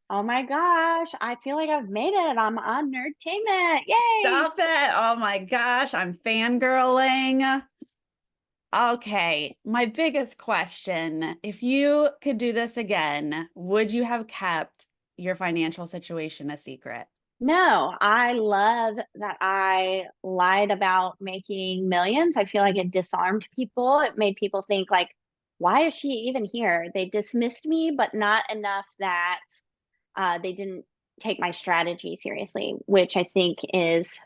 Oh my gosh, I feel like I've made it. I'm on Nerdtainment. Yay! Stop it. Oh my gosh, I'm fangirling. Okay, my biggest question, if you could do this again, would you have kept your financial situation a secret? No, I love that I lied about making millions. I feel like it disarmed people. It made people think like, why is she even here? They dismissed me, but not enough that they didn't take my strategy seriously, which I think is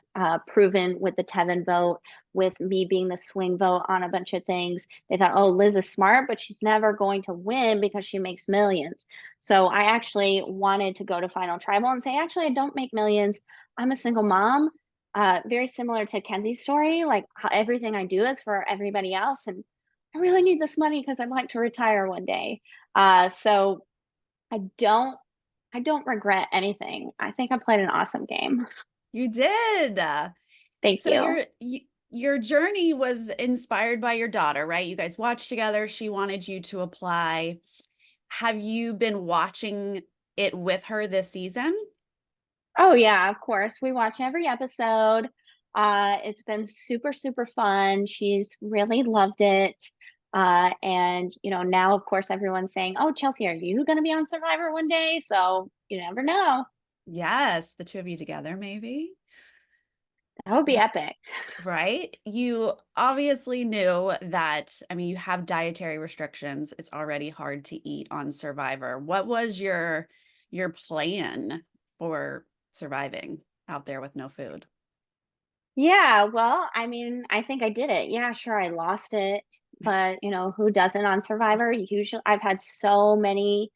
proven with the Tevin vote, with me being the swing vote on a bunch of things. They thought, oh, Liz is smart, but she's never going to win because she makes millions. So I actually wanted to go to Final Tribal and say, actually, I don't make millions. I'm a single mom. Very similar to Kenzie's story, like how everything I do is for everybody else. And I really need this money because I'd like to retire one day. So I don't I don't regret anything. I think I played an awesome game. You did. Thank So you. your journey was inspired by your daughter, right? You guys watched together. She wanted you to apply. Have you been watching it with her this season? Oh yeah, of course. We watch every episode. It's been super, super fun. She's really loved it. And now of course everyone's saying, "Oh, Chelsea, are you going to be on Survivor one day?" So you never know. Yes, the two of you together, maybe. That would be epic. Right? You obviously knew that, I mean, you have dietary restrictions. It's already hard to eat on Survivor. What was your plan for surviving out there with no food? Yeah, well, I mean, I think I did it. Yeah, sure, I lost it, but who doesn't on Survivor? Usually, I've had so many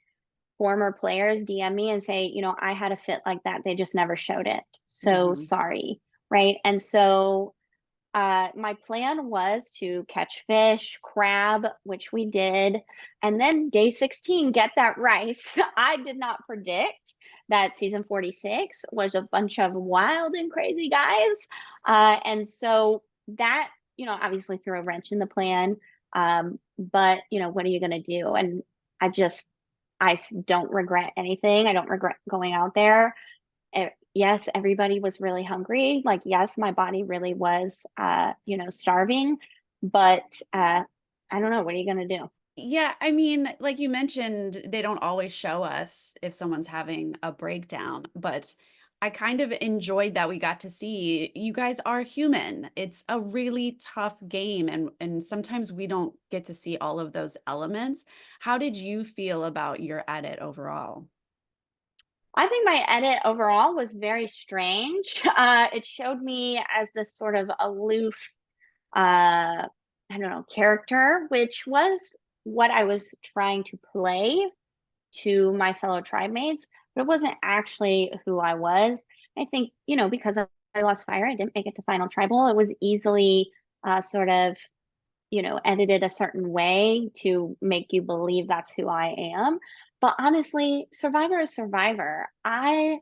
former players DM me and say, I had a fit like that. They just never showed it. So Mhm. sorry. Right. And so my plan was to catch fish, crab, which we did, and then day 16, get that rice. I did not predict that season 46 was a bunch of wild and crazy guys. And so that, obviously threw a wrench in the plan. But, what are you going to do? And I just, don't regret anything. I don't regret going out there. Yes, everybody was really hungry. Like, yes, my body really was, starving, but I don't know. What are you going to do? Yeah, I mean, like you mentioned, they don't always show us if someone's having a breakdown, but I kind of enjoyed that we got to see you guys are human. It's a really tough game and sometimes we don't get to see all of those elements. How did you feel about your edit overall? I think my edit overall was very strange. It showed me as this sort of aloof, I don't know, character, which was what I was trying to play to my fellow tribe mates, but it wasn't actually who I was. I think, because I lost fire, I didn't make it to final tribal. It was easily sort of, edited a certain way to make you believe that's who I am. But honestly, Survivor is Survivor. I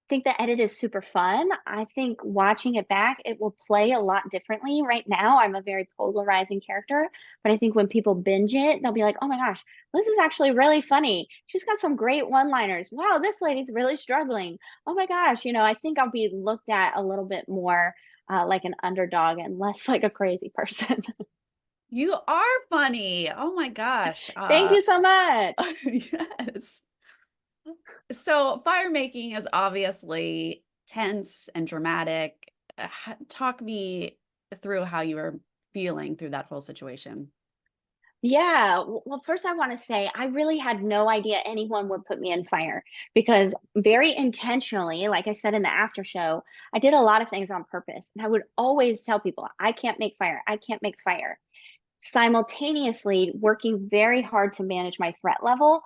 think the edit is super fun. I think watching it back, it will play a lot differently. Right now, I'm a very polarizing character, but I think when people binge it, they'll be like, oh my gosh, this is actually really funny. She's got some great one-liners. Wow, this lady's really struggling. Oh my gosh, I think I'll be looked at a little bit more like an underdog and less like a crazy person. You are funny. Oh my gosh. Thank you so much. Yes. So fire making is obviously tense and dramatic. Talk me through how you were feeling through that whole situation. Yeah. Well, first, I want to say I really had no idea anyone would put me in fire because very intentionally, like I said in the after show, I did a lot of things on purpose. And I would always tell people, I can't make fire. I can't make fire. Simultaneously, working very hard to manage my threat level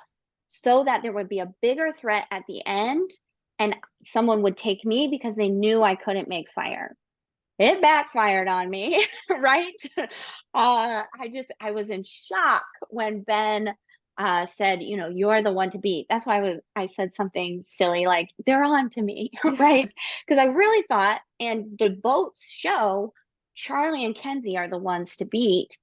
so that there would be a bigger threat at the end and someone would take me because they knew I couldn't make fire. It backfired on me, right? I was in shock when Ben said, you're the one to beat. That's why I said something silly like, they're on to me, Yeah. right? Because I really thought, and the votes show Charlie and Kenzie are the ones to beat.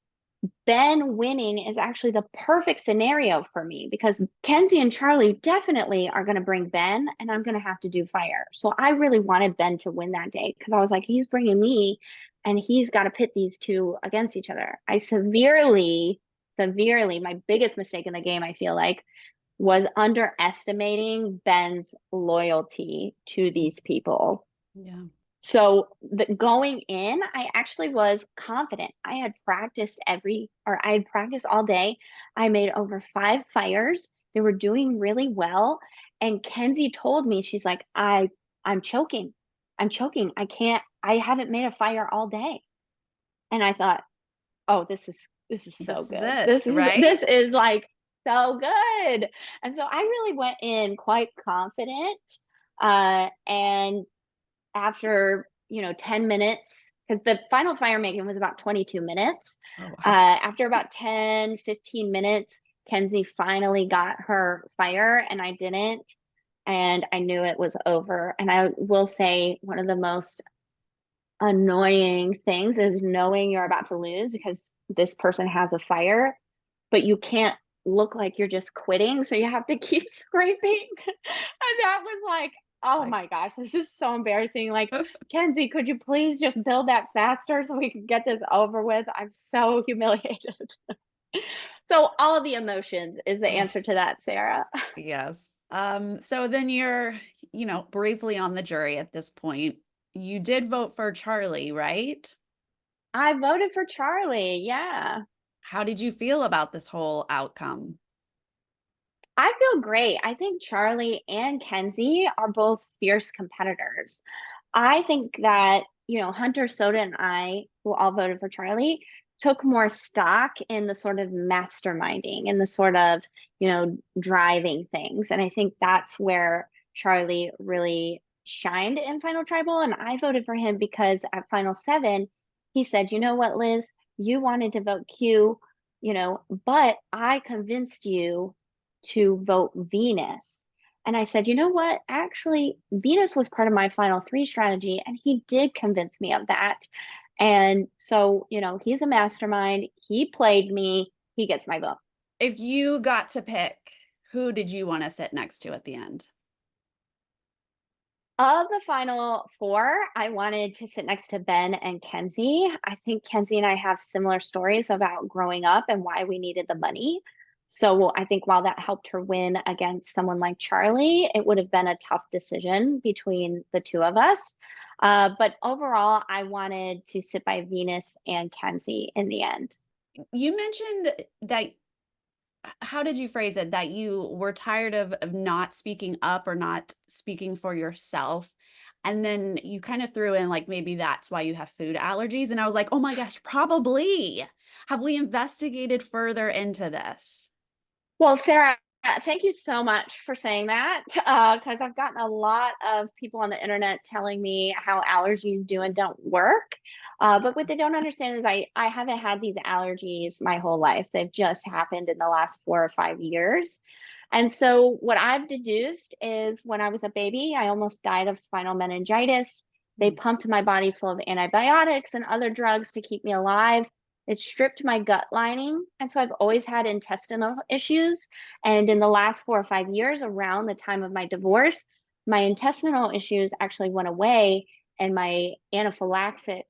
Ben winning is actually the perfect scenario for me because Kenzie and Charlie definitely are going to bring Ben and I'm going to have to do fire. So I really wanted Ben to win that day because I was like, he's bringing me and he's got to pit these two against each other. I severely, my biggest mistake in the game, I feel like, was underestimating Ben's loyalty to these people. Yeah. So going in, I actually was confident. I had practiced all day. I made over 5 fires. They were doing really well. And Kenzie told me, she's like, I'm choking. I'm choking. I haven't made a fire all day. And I thought, oh, this is so This is good. it, This right? is like so good. And so I really went in quite confident. And after 10 minutes, because the final fire making was about 22 minutes, Oh, wow. after about 10-15 minutes, Kenzie finally got her fire and I didn't, and I knew it was over. And I will say one of the most annoying things is knowing you're about to lose because this person has a fire, but you can't look like you're just quitting. So you have to keep scraping. And that was like, oh Like, my gosh, this is so embarrassing. Like, Kenzie, could you please just build that faster so we can get this over with? I'm so humiliated. So all of the emotions is the oh, answer to that, Sarah. yes. So then you're, briefly on the jury at this point. You did vote for Charlie, right? I voted for Charlie. Yeah. How did you feel about this whole outcome? I feel great. I think Charlie and Kenzie are both fierce competitors. I think that, Hunter, Soda, and I, who all voted for Charlie, took more stock in the sort of masterminding and the sort of, driving things. And I think that's where Charlie really shined in Final Tribal. And I voted for him because at Final 7, he said, you know what, Liz, you wanted to vote Q, but I convinced you to vote Venus. And I said, you know what? Actually, Venus was part of my final 3 strategy, and he did convince me of that. And so, he's a mastermind. He played me. He gets my vote. If you got to pick, who did you want to sit next to at the end? Of the final 4, I wanted to sit next to Ben and Kenzie. I think Kenzie and I have similar stories about growing up and why we needed the money. So I think while that helped her win against someone like Charlie, it would have been a tough decision between the two of us. But overall, I wanted to sit by Venus and Kenzie in the end. You mentioned that, how did you phrase it? That you were tired of not speaking up or not speaking for yourself. And then you kind of threw in like, maybe that's why you have food allergies. And I was like, oh my gosh, probably. Have we investigated further into this? Well, Sarah, thank you so much for saying that because I've gotten a lot of people on the internet telling me how allergies do and don't work. But what they don't understand is I haven't had these allergies my whole life. They've just happened in the last 4 or 5 years. And so what I've deduced is when I was a baby, I almost died of spinal meningitis. They Mm. pumped my body full of antibiotics and other drugs to keep me alive. It stripped my gut lining. And so I've always had intestinal issues. And in the last 4 or 5 years, around the time of my divorce, my intestinal issues actually went away and my anaphylactic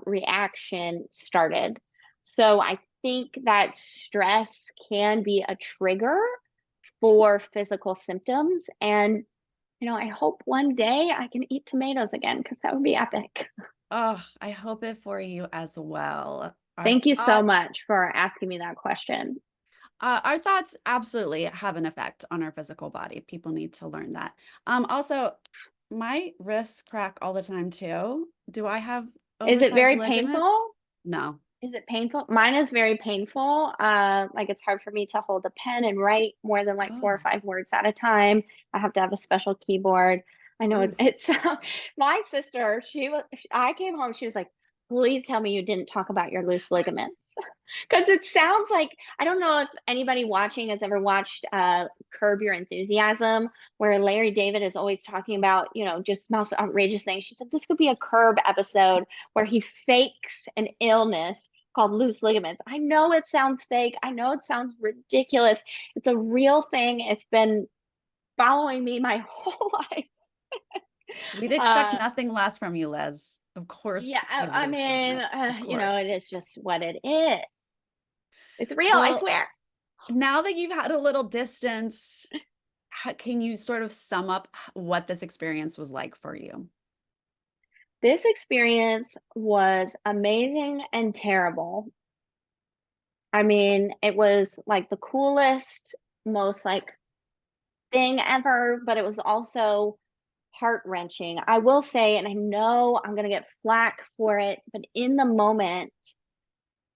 reaction started. So I think that stress can be a trigger for physical symptoms. And, I hope one day I can eat tomatoes again because that would be epic. Oh, I hope it for you as well. Thank you so much for asking me that question. Our thoughts absolutely have an effect on our physical body. People need to learn that. Also, my wrists crack all the time too. Do I have Is it oversized very ligaments? painful? No. Is it painful? Mine is very painful. Like it's hard for me to hold a pen and write more than like 4 or 5 words at a time. I have to have a special keyboard. I know Oh, it's my sister, I came home, she was like, please tell me you didn't talk about your loose ligaments. Because it sounds like, I don't know if anybody watching has ever watched Curb Your Enthusiasm, where Larry David is always talking about, just most outrageous things. She said this could be a Curb episode where he fakes an illness called loose ligaments. I know it sounds fake. I know it sounds ridiculous. It's a real thing. It's been following me my whole life. We'd expect Uh, nothing less from you, Liz. Of yeah, course, you have I loose mean, ligaments. Of it course. is just what it is. It's real, I Well, swear. now that you've had a little distance, can you sort of sum up what this experience was like for you? This experience was amazing and terrible. I mean, it was like the coolest, most like thing ever, but it was also heart-wrenching. I will say, and I know I'm gonna get flack for it, but in the moment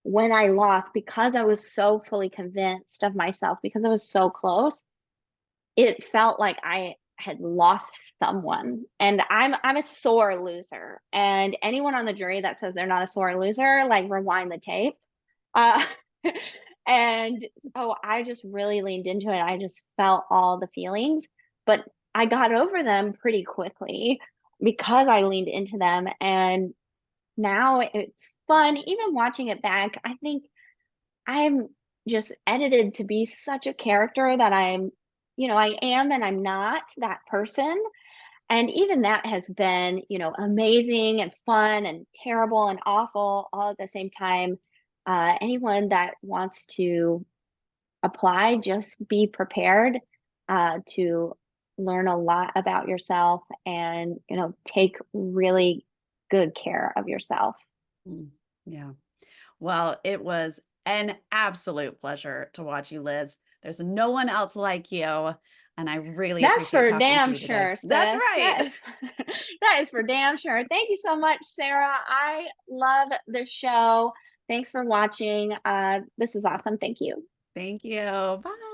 when I lost, because I was so fully convinced of myself, because I was so close, it felt like I had lost someone. And I'm a sore loser. And anyone on the jury that says they're not a sore loser, like rewind the tape. Uh, and so I just really leaned into it. I just felt all the feelings, but I got over them pretty quickly because I leaned into them. And now it's fun. Even watching it back, I think I'm just edited to be such a character that I am and I'm not that person. And even that has been, amazing and fun and terrible and awful all at the same time. Anyone that wants to apply, just be prepared to learn a lot about yourself and, take really good care of yourself. Mm, yeah. Well, it was an absolute pleasure to watch you, Liz. There's no one else like you, and I really That's appreciate for talking to damn you today. sure, That's sis. right. That is for damn sure. Thank you so much, Sarah. I love this show. Thanks for watching. This is awesome. Thank you. Thank you. Bye.